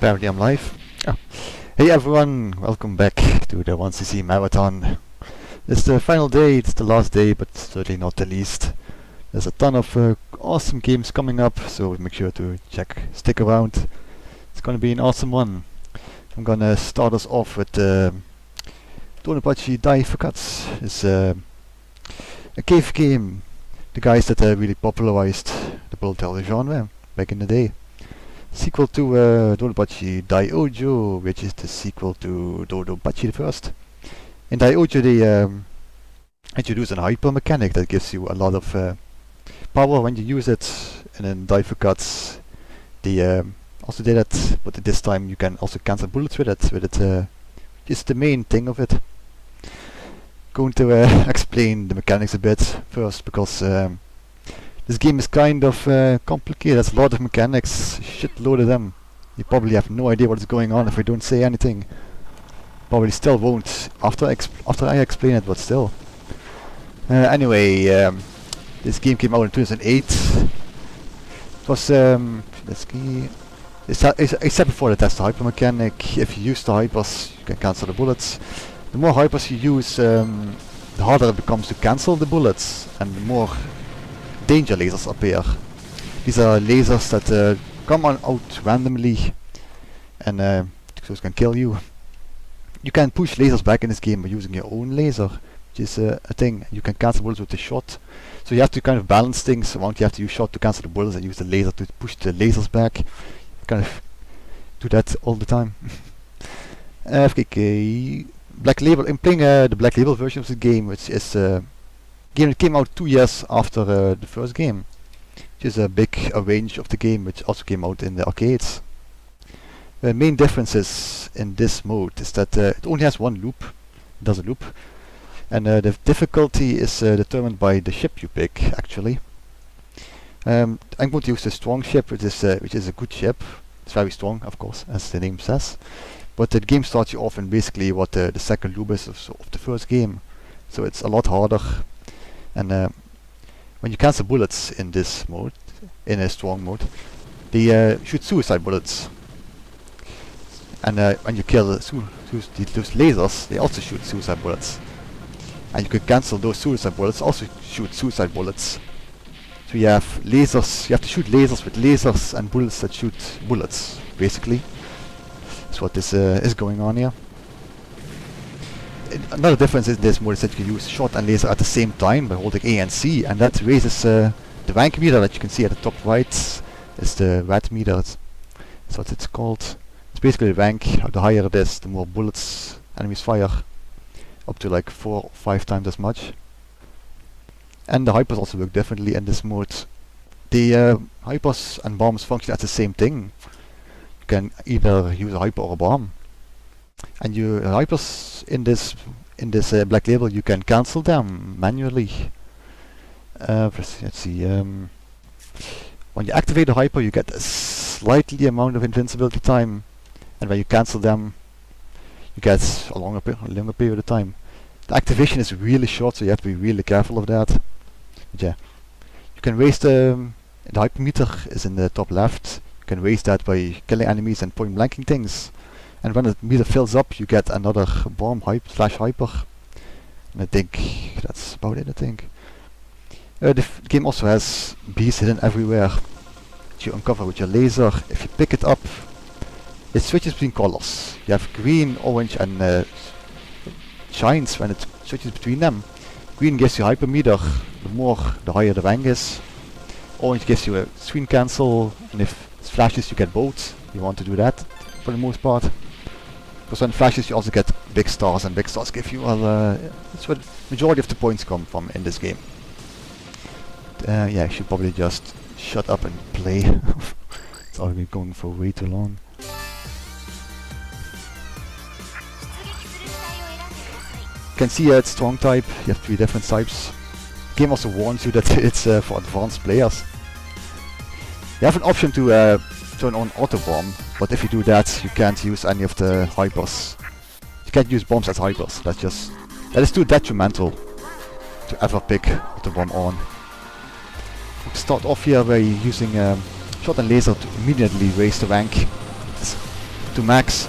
Apparently I'm live. Oh. Hey everyone, welcome back to the 1cc marathon. It's the final day, it's the last day, but certainly not the least. There's a ton of awesome games coming up, so make sure to stick around. It's gonna be an awesome one. I'm gonna start us off with Dodonpachi Daifukkatsu. It's a cave game. The guys that really popularized the bullet hell genre back in the day. Sequel to Dodonpachi Daifukkatsu, which is the sequel to Dodonpachi the first. In Daifukkatsu they introduce a hyper mechanic that gives you a lot of power when you use it, and in Daifukkatsu they also did it, but this time you can also cancel bullets with it. Just the main thing of it. Going to explain the mechanics a bit first, because this game is kind of complicated. There's a lot of mechanics, shitload of them. You probably have no idea what is going on if I don't say anything. Probably still won't after I explain it, but still. Anyway, this game came out in 2008. It was except before the test the hyper mechanic. If you use the hypers, you can cancel the bullets. The more hypers you use, the harder it becomes to cancel the bullets, and the more danger lasers appear. These are lasers that come out randomly, and those can kill you. You can push lasers back in this game by using your own laser, which is a thing. You can cancel bullets with the shot. So you have to kind of balance things around. You have to use shot to cancel the bullets and use the laser to push the lasers back. You kind of do that all the time. Black Label. I'm playing the Black Label version of the game, which is a game that came out 2 years after the first game, which is a big range of the game, which also came out in the arcades. The main differences in this mode is that it only has one loop, it does a loop, and the difficulty is determined by the ship you pick, actually. I'm going to use the strong ship, which is a good ship. It's very strong, of course, as the name says. But the game starts you off in basically what the second loop is of the first game. So it's a lot harder. And when you cancel bullets in this mode, in a strong mode, they shoot suicide bullets. And when you kill those lasers, they also shoot suicide bullets. And you can cancel those suicide bullets, also shoot suicide bullets. So you have lasers, you have to shoot lasers with lasers and bullets that shoot bullets, basically. That's what this is going on here. Another difference in this mode is that you can use shot and laser at the same time by holding A and C, and that raises the rank meter that you can see at the top right. Is the red meter. That's what it's called. It's basically the rank. The higher it is, the more bullets enemies fire. Up to like 4 or 5 times as much. And the hypers also work differently in this mode. The hypers and bombs function as the same thing. You can either use a hyper or a bomb. And your hypers in this Black Label, you can cancel them manually. Let's see. When you activate the hyper, you get a slightly amount of invincibility time, and when you cancel them, you get a longer period of time. The activation is really short, so you have to be really careful of that. But yeah, you can raise the hyper meter is in the top left. You can raise that by killing enemies and point blanking things. And when the meter fills up, you get another bomb /hyper. And I think that's about it, I think. The game also has bees hidden everywhere that you uncover with your laser. If you pick it up, it switches between colors. You have green, orange, and shines when it switches between them. Green gives you hyper meter, the higher the rank is. Orange gives you a screen cancel, and if it flashes you get both. You want to do that for the most part. Because when it flashes you also get big stars, and big stars give you that's where the majority of the points come from in this game. Yeah, I should probably just shut up and play. It's already going for way too long. You can see it's strong type. You have 3 different types. The game also warns you that it's for advanced players. You have an option to turn on auto bomb, but if you do that, you can't use any of the hypers. You can't use bombs as hypers. That is too detrimental to ever pick auto bomb on. We start off here by using shot and laser to immediately raise the rank. to max.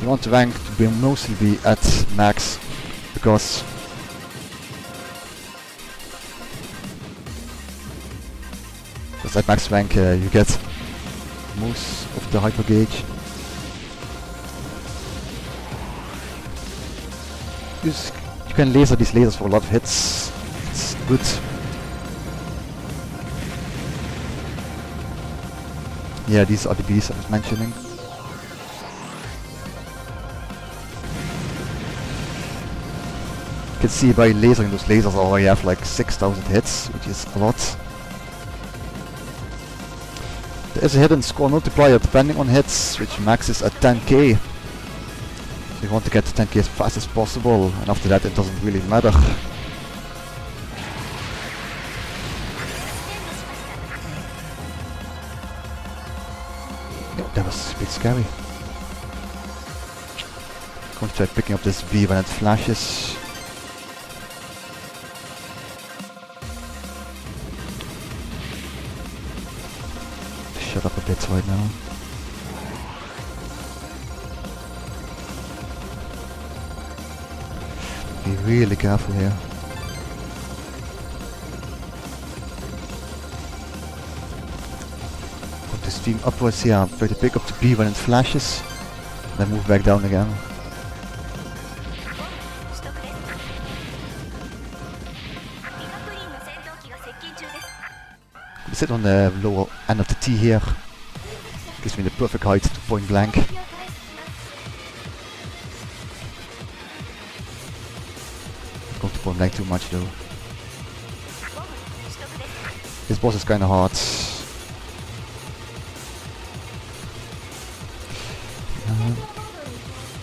You want the rank to be mostly be at max, because at max rank you get most of the hyper gauge. You can laser these lasers for a lot of hits. It's good. Yeah, these are the bees I was mentioning. You can see by lasering those lasers I already have like 6,000 hits, which is a lot. There is a hidden score multiplier depending on hits, which maxes at 10k. So you want to get to 10k as fast as possible, and after that it doesn't really matter. Yeah, that was a bit scary. I'm going to try picking up this bee when it flashes. Shut up a bit right now. Be really careful here. Put the steam upwards here, try to pick up the bee when it flashes, then move back down again. Sit on the lower end of the T here. Gives me the perfect height to point blank. Going to point blank too much though. This boss is kinda hard.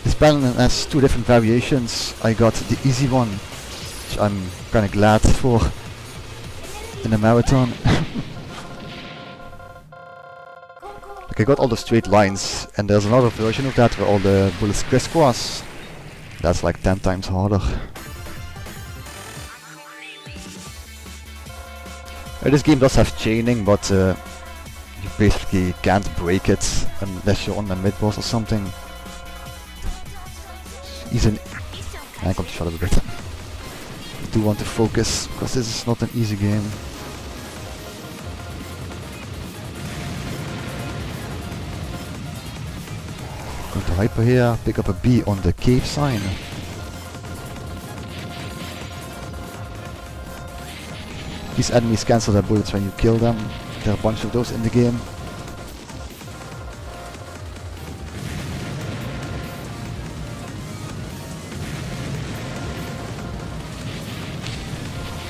This battle has two different variations. I got the easy one, which I'm kinda glad for in a marathon. Like I got all the straight lines, and there's another version of that where all the bullets crisscross. That's like 10 times harder. This game does have chaining, but you basically can't break it unless you're on the mid boss or something. Easy. I got to shut up a bit. I do want to focus, because this is not an easy game. Going to hyper here, pick up a B on the cave sign. These enemies cancel their bullets when you kill them. There are a bunch of those in the game.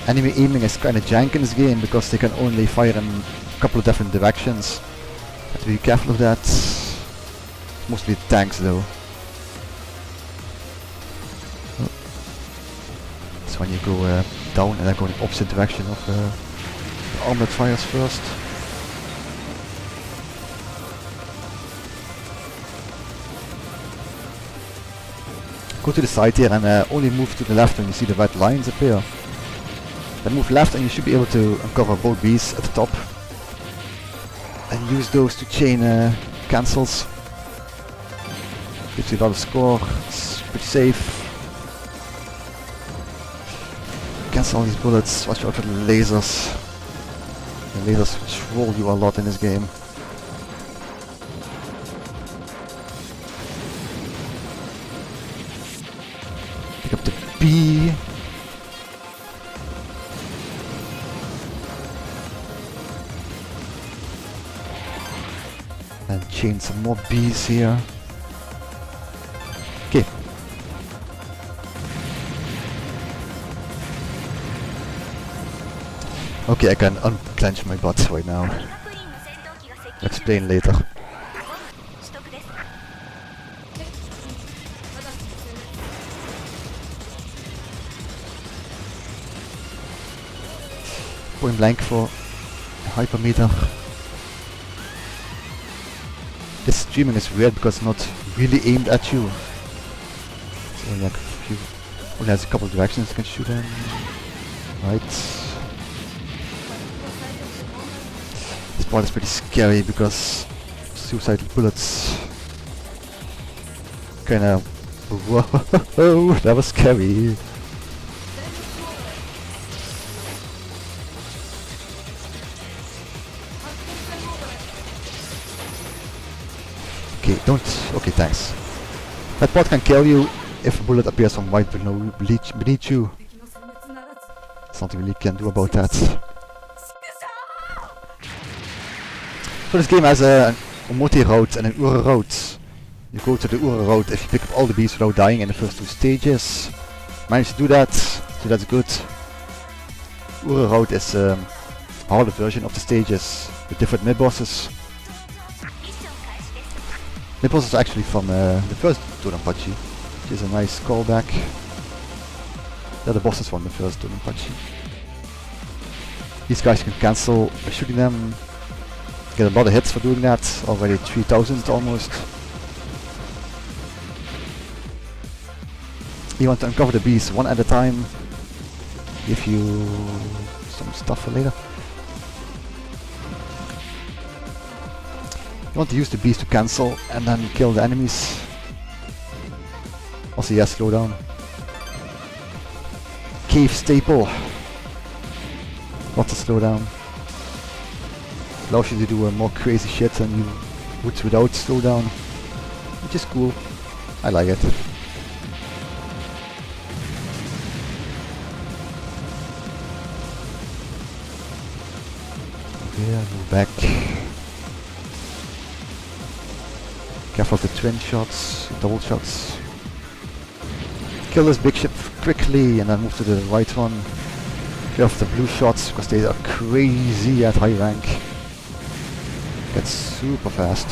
Enemy aiming is kinda jank in this game because they can only fire in a couple of different directions. Have to be careful of that. Mostly tanks though. That's when you go down and then go in the opposite direction of the arm that fires first. Go to the side here and only move to the left when you see the red lines appear. Then move left and you should be able to uncover both bees at the top. And use those to chain cancels. Gives you a lot of score, it's pretty safe. Cancel all these bullets, watch out for the lasers. The lasers roll you a lot in this game. Pick up the B. And chain some more bees here. Okay. Okay, I can unclench my butt right now. I'll explain later. Point blank for hypermeter. This streaming is weird because it's not really aimed at you. It's only like only has a couple of directions you can shoot in. Right. This part is pretty scary because suicidal bullets. Kinda... Whoa, that was scary. Okay, don't... Okay, thanks. That bot can kill you if a bullet appears from right beneath you. There's nothing really can do about that. So this game has a Omote route and an Ura route. You go to the Ura route if you pick up all the beasts without dying in the first 2 stages. Managed to do that, so that's good. Ura route is a harder version of the stages with different mid-bosses. Mid-bosses are actually from the first Dodonpachi, which is a nice callback. They're the bosses from the first Dodonpachi. These guys you can cancel by shooting them. Get a lot of hits for doing that, already 3000 almost. You want to uncover the beasts one at a time. Give you some stuff for later. You want to use the beast to cancel and then kill the enemies. Also, yes, slow down. Cave staple. Lots of slow down. Allows you to do more crazy shit than you would without slowdown, which is cool. I like it. Okay, move back. Careful of the twin shots, double shots. Kill this big ship quickly and then move to the right one. Careful of the blue shots because they are crazy at high rank. Gets super fast.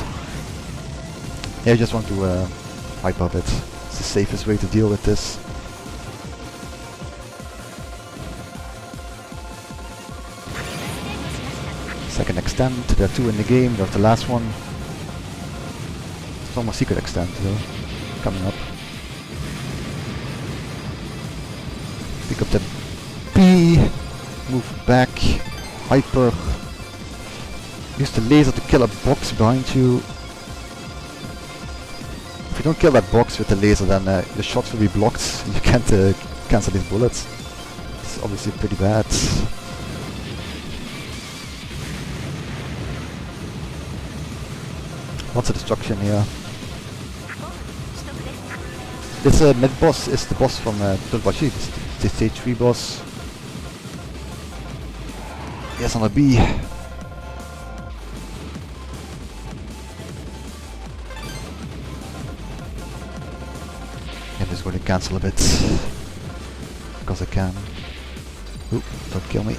Yeah, I just want to hype up it. It's the safest way to deal with this. Second extend, there are 2 in the game, there's the last one. It's almost secret extend though, coming up. Pick up the B, move back, hyper. Use the laser to kill a box behind you. If you don't kill that box with the laser, then the shots will be blocked. You can't cancel these bullets. It's obviously pretty bad. Lots of destruction here. This mid-boss is the boss from Dodonpachi, the stage 3 boss. Yes, on a B. I'm just going to cancel a bit because I can. Ooh, don't kill me.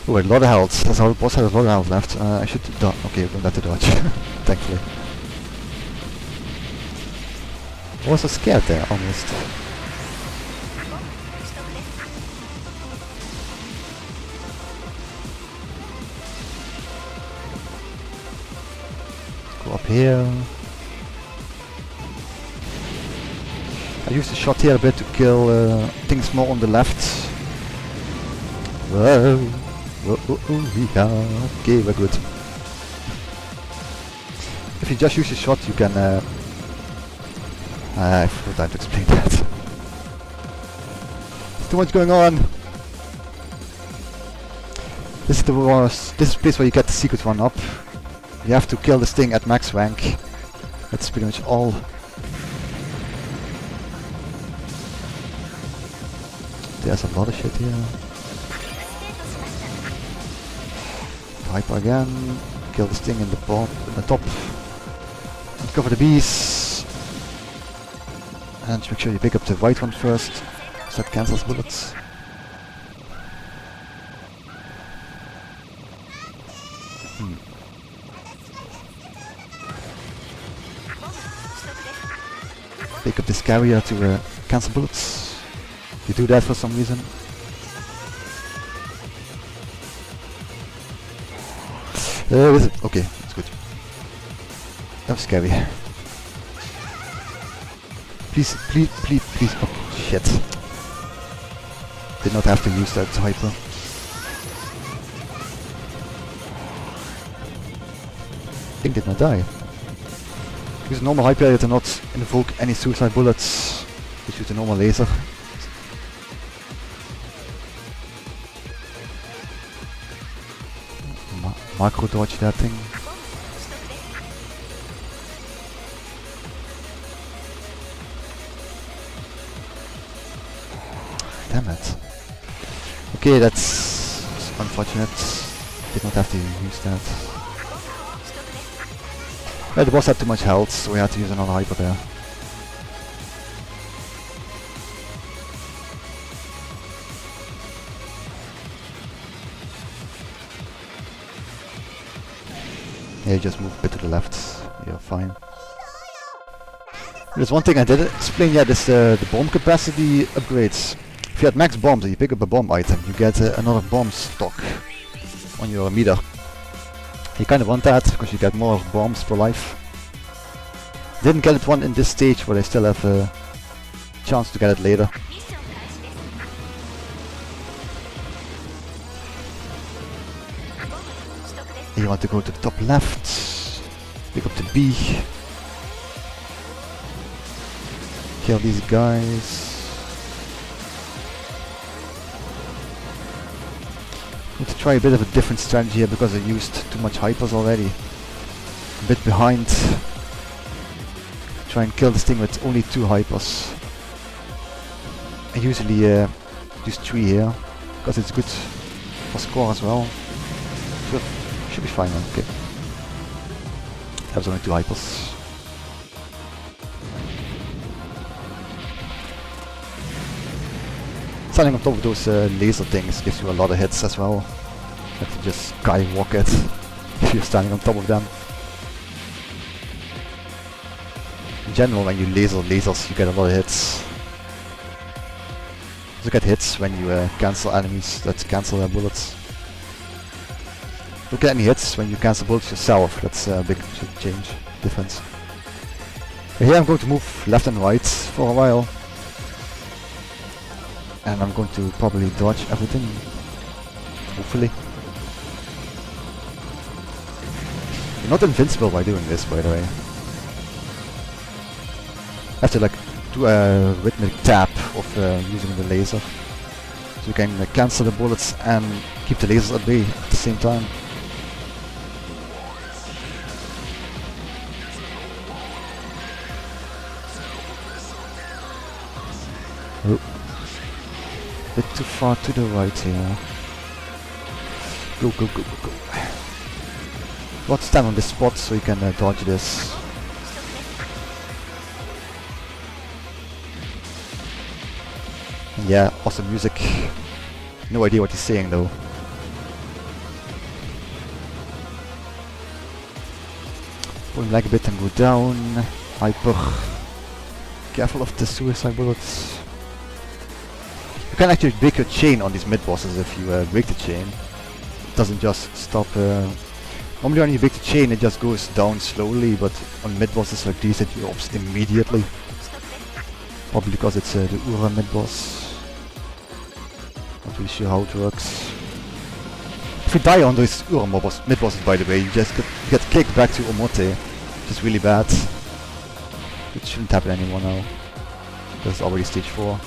Oh, a lot of health. That's how the boss has a lot of health left. I should dodge. Okay, I'm going to dodge. Thankfully. I was so scared there, almost. Go up here. I used the shot here a bit to kill things more on the left. Whoa. Whoa, yeah. Okay, we're good. If you just use your shot, you can... I forgot time to explain that. There's too much going on. This is the place where you get the secret one up. You have to kill this thing at max rank. That's pretty much all. There's a lot of shit here. Hyper again. Kill this thing in the top. Cover the bees. And make sure you pick up the white one first, so that cancels bullets. Pick up this carrier to cancel bullets. You do that for some reason. Is it? Okay, that's good. That was scary. Please, please, please, please. Oh, shit. Did not have to use that hyper. Thing did not die. Use a normal Hyperion to not invoke any suicide bullets. Just use a normal laser. Macro dodge that thing. Damn it. Okay, that's unfortunate. Did not have to use that. Yeah, the boss had too much health, so we had to use another hyper there. Yeah, you just move a bit to the left. You're fine. There's one thing I didn't explain yet, is the bomb capacity upgrades. If you had max bombs and you pick up a bomb item, you get another bomb stock on your meter. You kind of want that, because you get more bombs per life. Didn't get it one in this stage, but I still have a chance to get it later. You want to go to the top left, pick up the B, kill these guys. Need to try a bit of a different strategy here because I used too much hypers already. A bit behind. Try and kill this thing with only 2 hypers. I usually use 3 here because it's good for score as well. Should be fine then, okay. That was only 2 hypers. Standing on top of those laser things gives you a lot of hits as well. You have to just skywalk it if you're standing on top of them. In general, when you laser lasers, you get a lot of hits. You get hits when you cancel enemies that cancel their bullets. You don't get any hits when you cancel bullets yourself. That's a big change, difference. Here I'm going to move left and right for a while. And I'm going to probably dodge everything, hopefully. You're not invincible by doing this, by the way. I have to like do a rhythmic tap of using the laser. So you can cancel the bullets and keep the lasers at bay at the same time. Oh. Bit too far to the right here. Go, go, go, go, go. Let's stand on this spot so you can dodge this. And yeah, awesome music. No idea what he's saying though. Pull him like a bit and go down. Hyper. Careful of the suicide bullets. You can actually break your chain on these mid-bosses if you break the chain. It doesn't just stop... normally when you break the chain it just goes down slowly, but on mid-bosses like these it drops immediately. Probably because it's the Ura mid-boss. Not really sure how it works. If you die on those Ura mid-bosses, by the way, you just get kicked back to Omote, which is really bad. It shouldn't happen anymore now. That's already stage 4.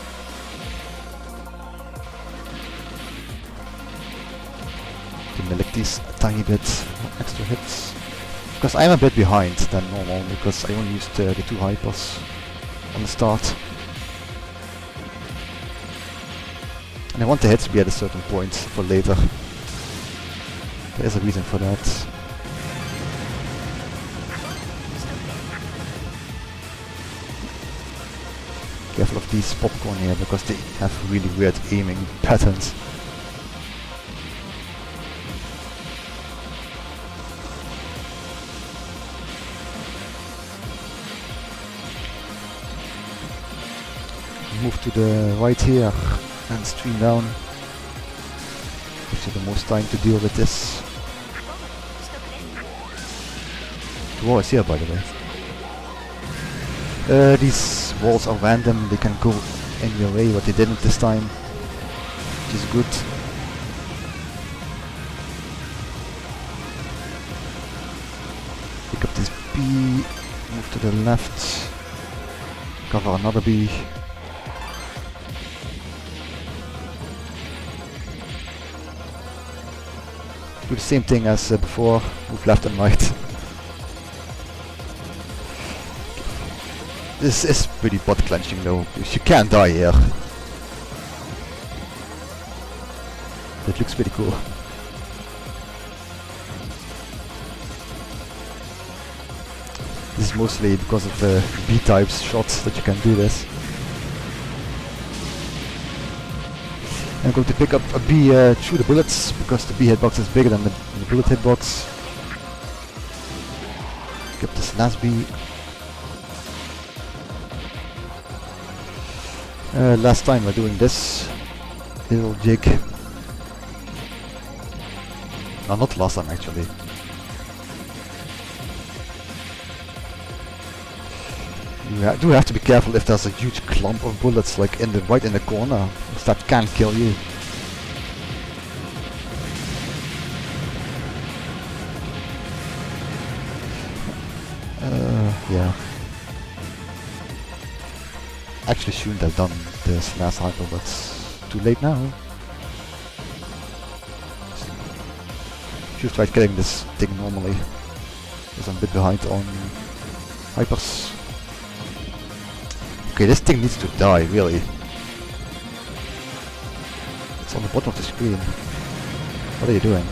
Milk these a tiny bit extra hits. Because I'm a bit behind than normal, because I only used the 2 hypers on the start. And I want the hits to be at a certain point for later. There is a reason for that. Careful of these popcorn here, because they have really weird aiming patterns. Move to the right here and stream down. Gives you the most time to deal with this. The wall is here, by the way. These walls are random, they can go in your way, but they didn't this time, which is good. move to the left, cover another B. Do the same thing as before, move left and right. This is pretty butt clenching though, because you can't die here. That looks pretty cool. This is mostly because of the B-types shots that you can do this. I'm going to pick up a B through the bullets, because the B hitbox is bigger than the bullet hitbox. Pick up this last B. Last time we're doing this little jig. No, not last time actually. You do have to be careful if there's a huge clump of bullets like right in the corner, because that can kill you. Yeah. Actually shouldn't have done this last hyper, but too late now. Should have tried killing this thing normally, because I'm a bit behind on hypers. Okay, this thing needs to die, really. It's on the bottom of the screen. What are you doing?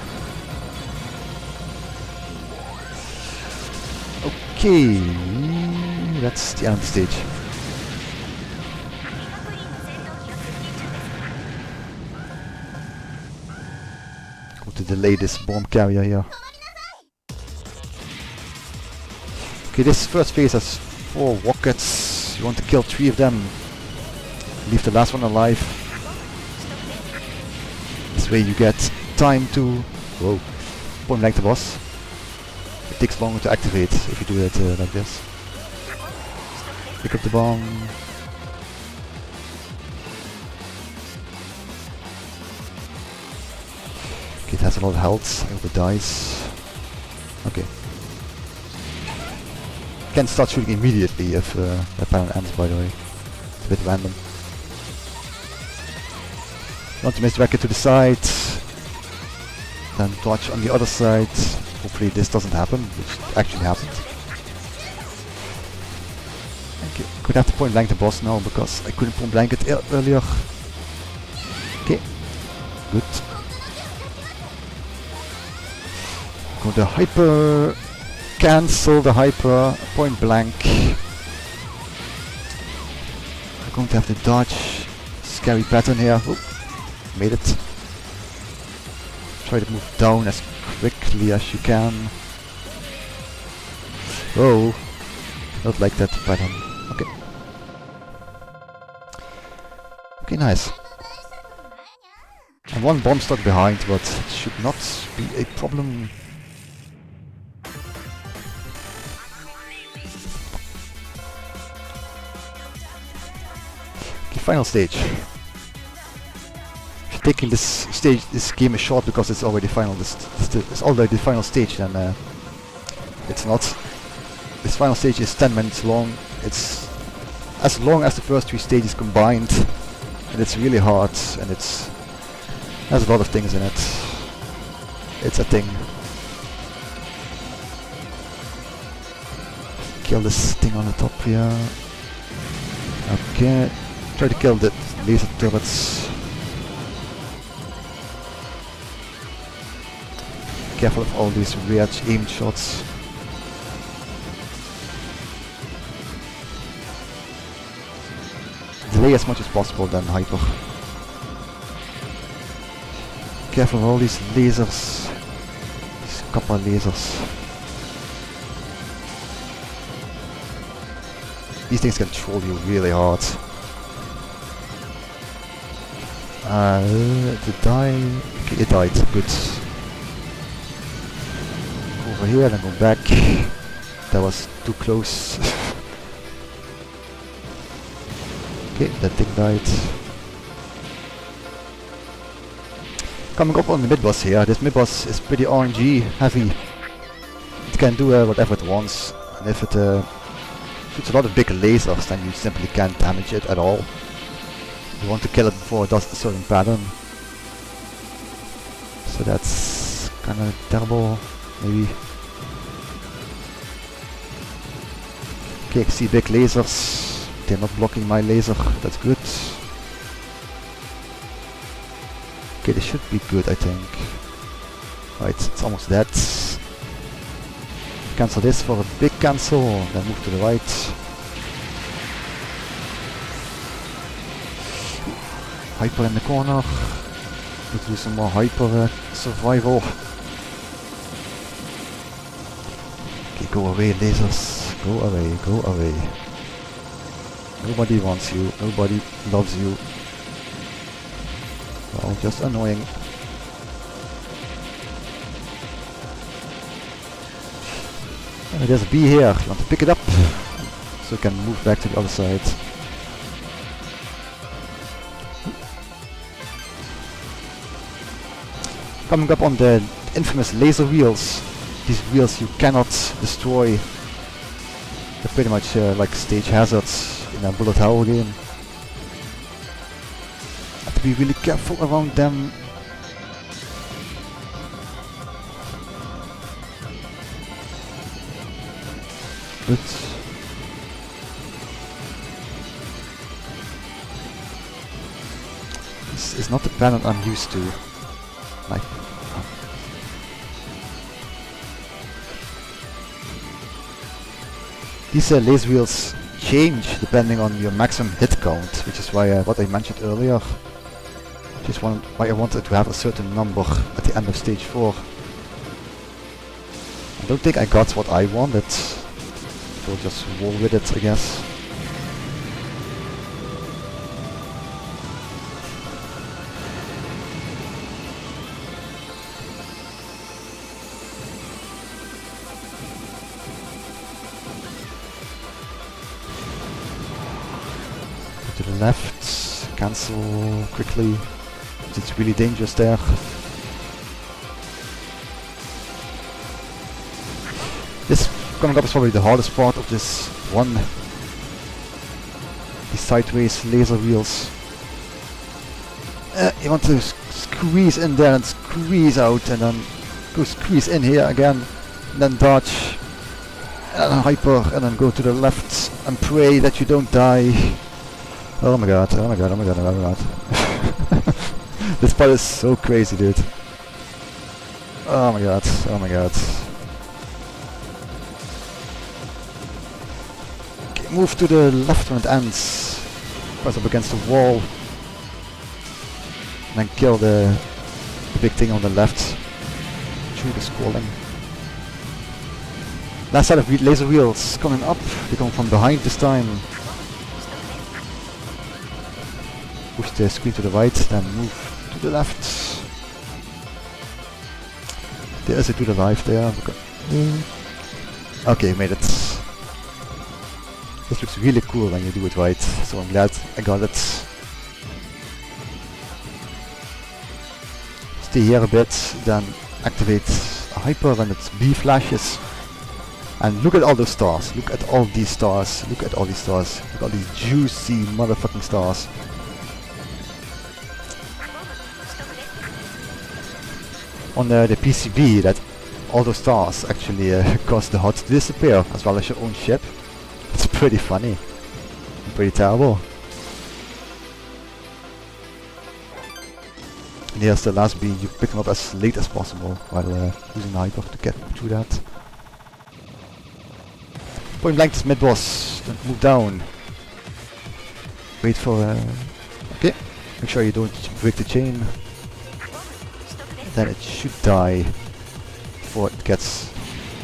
Okay, that's the end of the stage. Go to delay this bomb carrier here. Okay, this first phase has 4 rockets. You want to kill 3 of them. Leave the last one alive. This way you get time to point blank the boss. It takes longer to activate if you do it like this. Pick up the bomb. Okay, it has a lot of health. I hope it dies. Okay. Can start shooting immediately if that panel ends, by the way. It's a bit random. Want to misdirect it to the side, then dodge on the other side. Hopefully this doesn't happen, which actually happened. Okay, could have to point blank the boss now because I couldn't point blank it earlier. Okay, good. Go to hyper. Cancel the hyper, point blank. I'm going to have to dodge. Scary pattern here. Oh, made it. Try to move down as quickly as you can. Oh, not like that pattern. Okay. Okay, nice. And one bomb stuck behind, but it should not be a problem. Final stage. If you're taking this game is short because it's already final. It's already the final stage, then it's not. This final stage is 10 minutes long. It's as long as the first 3 stages combined, and it's really hard, and has a lot of things in it. It's a thing. Kill this thing on the top here. Okay. Try to kill the laser turrets. Careful of all these weird aimed shots. Delay as much as possible, then hyper. Careful of all these lasers. These copper lasers. These things can troll you really hard. Did it die? Okay, it died. Good. Over here, then go back. That was too close. Okay, that thing died. Coming up on the mid-boss here. This mid-boss is pretty RNG heavy. It can do whatever it wants. And if it shoots a lot of big lasers, then you simply can't damage it at all. You want to kill it before it does a certain pattern. So that's kinda terrible, maybe. Okay, I see big lasers. They're not blocking my laser, that's good. Okay, this should be good, I think. Right, it's almost dead. Cancel this for a big cancel, then move to the right. Hyper in the corner. Need to do some more hyper survival. Okay, go away lasers. Go away, go away. Nobody wants you, nobody loves you. Well, just annoying. There's a bee here, you want to pick it up so you can move back to the other side. Coming up on the infamous laser wheels. These wheels you cannot destroy. They're pretty much like stage hazards in a bullet hell game. Have to be really careful around them. But this is not the pattern I'm used to. Like, these laser wheels change depending on your maximum hit count, which is why what I mentioned earlier. Just why I wanted to have a certain number at the end of stage 4. I don't think I got what I wanted. So just roll with it, I guess. Go to the left, cancel quickly. It's really dangerous there. This coming up is probably the hardest part of this one. These sideways laser wheels. You want to squeeze in there and squeeze out, and then go squeeze in here again, and then dodge, and then hyper, and then go to the left and pray that you don't die. Oh my god, oh my god, oh my god, oh my god. This part is so crazy, dude. Oh my god, oh my god. Move to the left when it ends. Press up against the wall. And then kill the big thing on the left. Through the scrolling. Last set of laser wheels coming up. They come from behind this time. Push the screen to the right, then move to the left. There is a to the life there. Okay, made it. This looks really cool when you do it right, so I'm glad I got it. Stay here a bit, then activate a hyper when it's B flashes. And look at all those stars, look at all these stars, look at all these stars, look at all these juicy motherfucking stars. On the PCB, that all those stars actually cause the HUD to disappear, as well as your own ship. It's pretty funny. Pretty terrible. And here's the last beam. You pick them up as late as possible while using the hyper to get through that. Point blank this mid-boss. Don't move down. Wait for... okay. Make sure you don't break the chain. Then it should die before it gets...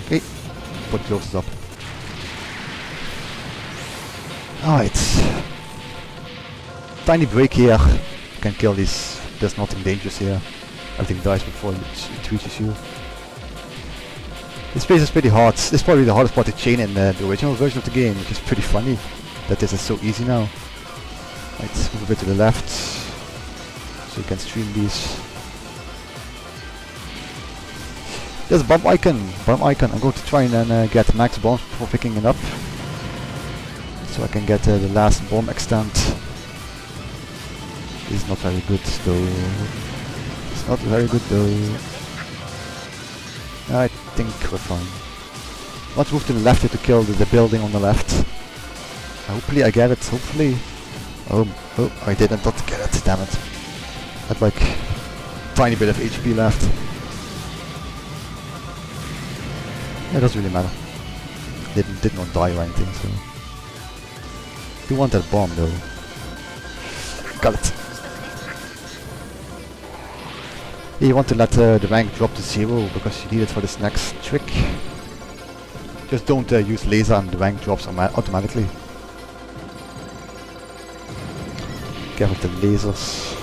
okay. Before it closes up. Alright. Tiny break here. You can kill these. There's nothing dangerous here. Everything dies before it reaches you. This phase is pretty hard. This is probably the hardest part to chain in the original version of the game, which is pretty funny that this is so easy now. Right, move a bit to the left so you can stream these. There's bomb icon. Bomb icon. I'm going to try and get max bombs before picking it up, so I can get the last bomb extent. It's not very good though. It's not very good though. I think we're fine. Let's move to the left here to kill the building on the left. Hopefully I get it. Hopefully. Oh, I didn't not get it. Damn it. I had like tiny bit of HP left. Yeah, it doesn't really matter. Did not die or anything, so. Do want that bomb though. Got it. Yeah, you want to let the rank drop to 0 because you need it for this next trick. Just don't use laser and the rank drops automatically. Careful with the lasers.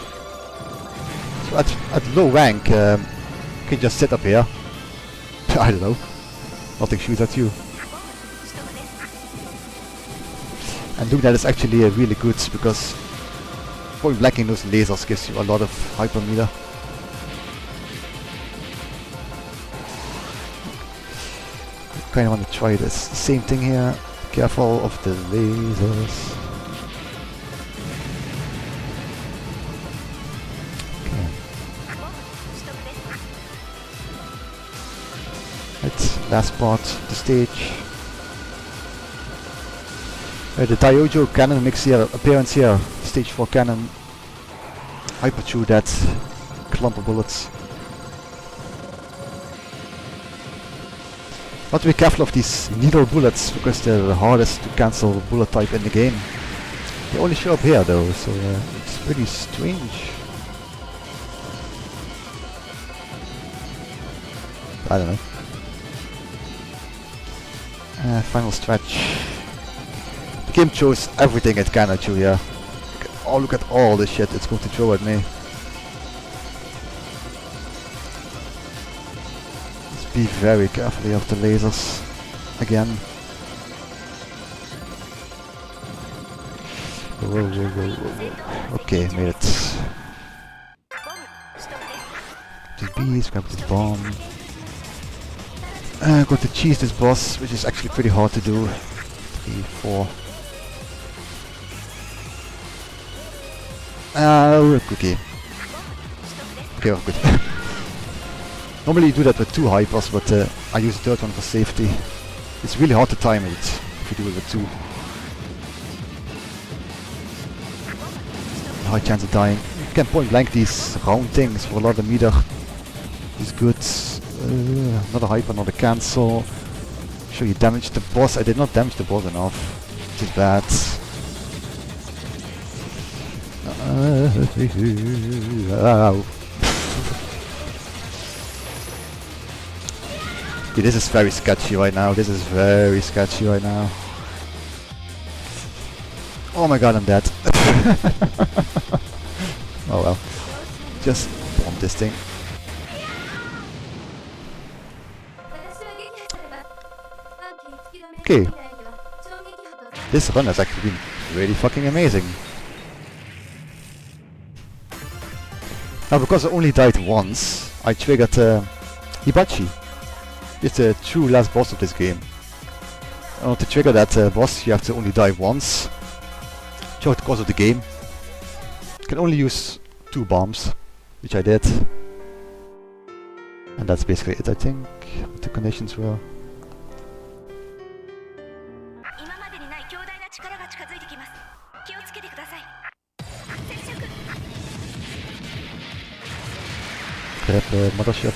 So at low rank, you can just sit up here. I don't know. Nothing shoots at you. And doing that is actually really good because point blanking those lasers gives you a lot of hypermeter. Kinda want to try this. Same thing here. Careful of the lasers. Okay. Right, last part of the stage. The Daifukkatsu cannon makes here appearance here. Stage 4 cannon. Hyper through that clump of bullets. But be careful of these needle bullets because they're the hardest to cancel bullet type in the game. They only show up here though, so it's pretty strange. I don't know. Final stretch. The game throws everything it can at you here. Oh, look at all the shit it's going to throw at me. Be very carefully of the lasers again. Whoa. Okay, made it. These bees, grab this bomb. I'm going to cheese this boss, which is actually pretty hard to do. 3, 4. Okay. Okay, well, good. Normally you do that with 2 hypers, but I use the 3rd one for safety. It's really hard to time it if you do it with 2. High chance of dying. You can point blank these round things for a lot of meter. It's good. Not a hyper, not a cancel. Sure, you damaged the boss. I did not damage the boss enough, which is bad. Yeah, this is very sketchy right now. This is very sketchy right now. Oh my god, I'm dead. Oh well. Just bomb this thing. Okay. This run has actually been really fucking amazing. Now because I only died once, I triggered Hibachi. It's the true last boss of this game. In order to trigger that boss, you have to only die once. Throughout the course of the game. You can only use 2 bombs, which I did. And that's basically it, I think, what the conditions were. Grab the mothership.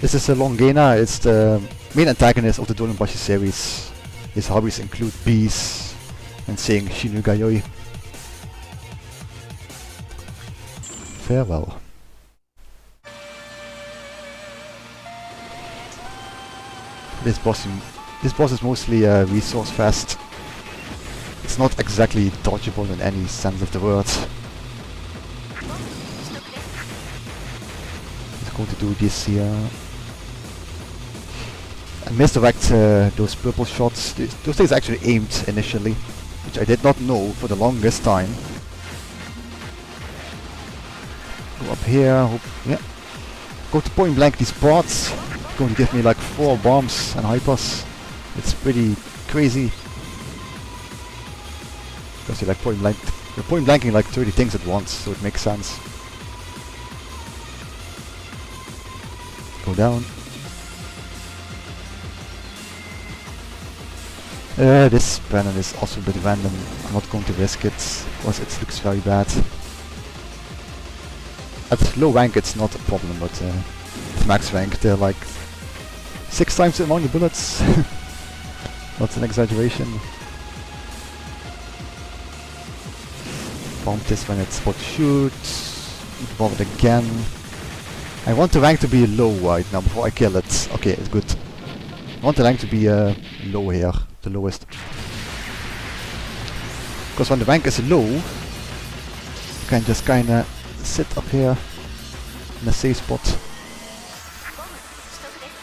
This is Longena, it's the main antagonist of the Dodonpachi series. His hobbies include bees and saying Shinugayoi. Farewell. This boss is mostly resource fast. It's not exactly dodgeable in any sense of the word. It's going to do this here. And misdirect those purple shots. Those things actually aimed initially, which I did not know for the longest time. Go up here, yeah. go to point blank these bots. Going to give me like 4 bombs and hypers. It's pretty crazy. Because you're like you're point blanking like 30 things at once, so it makes sense. Go down. This banner is also a bit random. I'm not going to risk it because it looks very bad. At low rank it's not a problem, but at max rank they're like 6 times the amount of bullets. Not an exaggeration. Bomb this when it's about to shoot. Bomb it again. I want the rank to be low right now before I kill it. Okay, it's good. I want the rank to be low here, the lowest. Because when the rank is low, you can just kinda sit up here in a safe spot.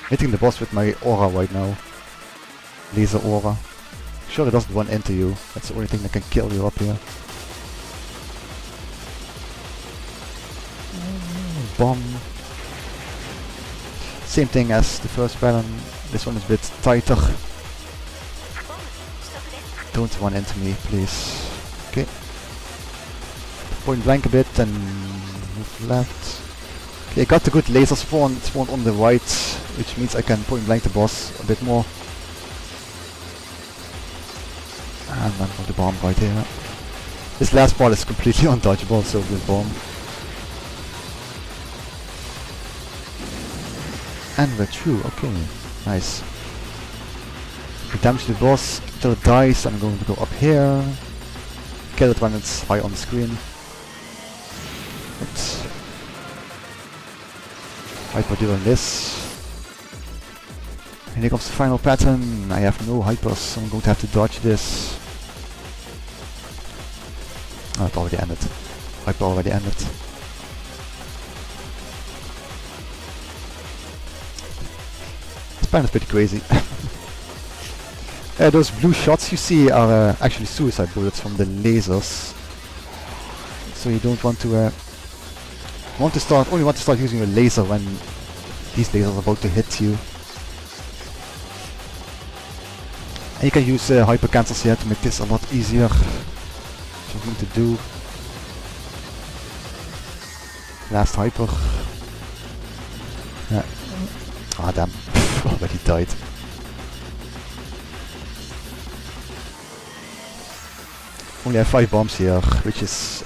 Hitting the boss with my aura right now. Laser aura. Sure it doesn't run into you. That's the only thing that can kill you up here. Bomb. Same thing as the first pattern. This one is a bit tighter. Don't run into me, please. Okay. Point blank a bit and move left. Okay, I got the good laser spawn on the right, which means I can point blank the boss a bit more. And then put the bomb right here. This last part is completely undodgeable, so good bomb. And we're through, okay, nice. We damage the boss till it dies. I'm going to go up here. Kill it when it's high on the screen. Oops. Hyper doing this. And here comes the final pattern. I have no hypers, so I'm going to have to dodge this. Oh, it already ended. Hyper already ended. This plan is pretty crazy. Those blue shots you see are actually suicide bullets from the lasers. So you don't want to only want to start using a laser when these lasers are about to hit you. And you can use hyper cancels here to make this a lot easier. Something to do. Last hyper. Yeah. Ah damn, already died. Only have 5 bombs here, which is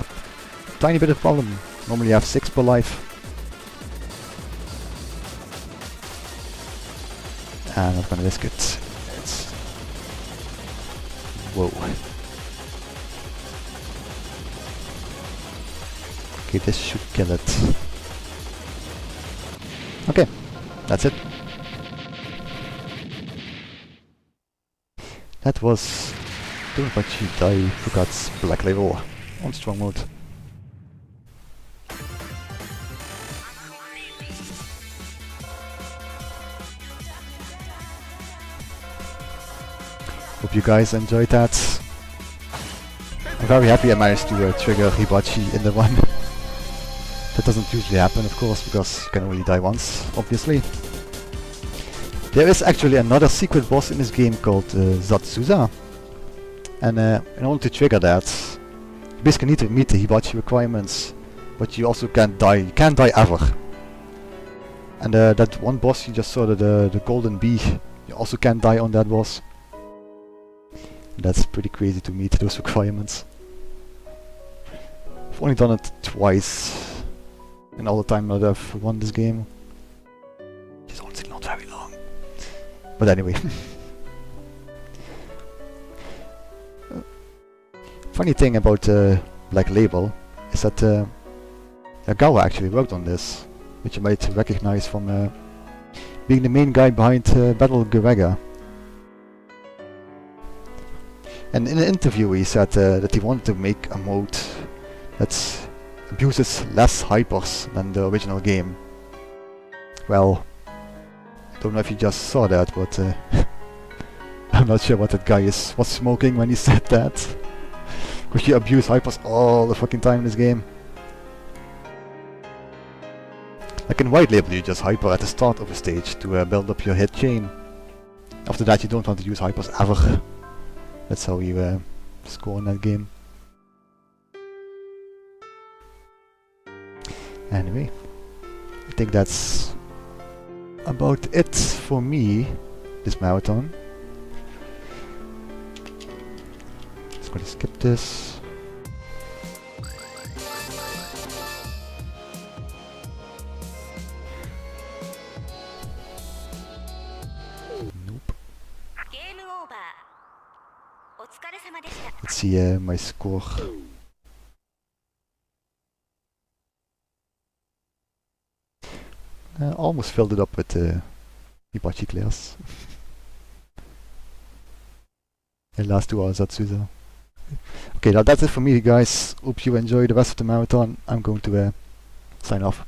a tiny bit of a problem. Normally you have 6 per life. And I'm not gonna risk it. It's... Whoa. Okay, this should kill it. Okay, that's it. That was Dodonpachi Daifukkatsu Black Label on strong mode. Hope you guys enjoyed that. I'm very happy I managed to trigger Hibachi in the one. That doesn't usually happen, of course, because you can only die once, obviously. There is actually another secret boss in this game called Zatsuza. And in order to trigger that, you basically need to meet the Hibachi requirements, but you also can't die. You can't die ever. And that one boss you just saw, the golden bee, you also can't die on that boss. And that's pretty crazy to meet those requirements. I've only done it twice in all the time that I've won this game. Which is honestly not very long. But anyway. Funny thing about Black Label is that Gawa actually worked on this, which you might recognize from being the main guy behind Battle Gurega. And in an interview he said that he wanted to make a mode that abuses less hypers than the original game. Well, I don't know if you just saw that, but I'm not sure what that guy was smoking when he said that. Because you abuse hypers all the fucking time in this game. Like in white label you just hyper at the start of a stage to build up your hit chain. After that you don't want to use hypers ever. That's how you score in that game. Anyway, I think that's about it for me this marathon. Just gonna skip this. Nope. Let's see my score. Almost filled it up with Hibachi clears. The last 2 hours at Suza. Okay, now that's it for me guys. Hope you enjoy the rest of the marathon. I'm going to sign off.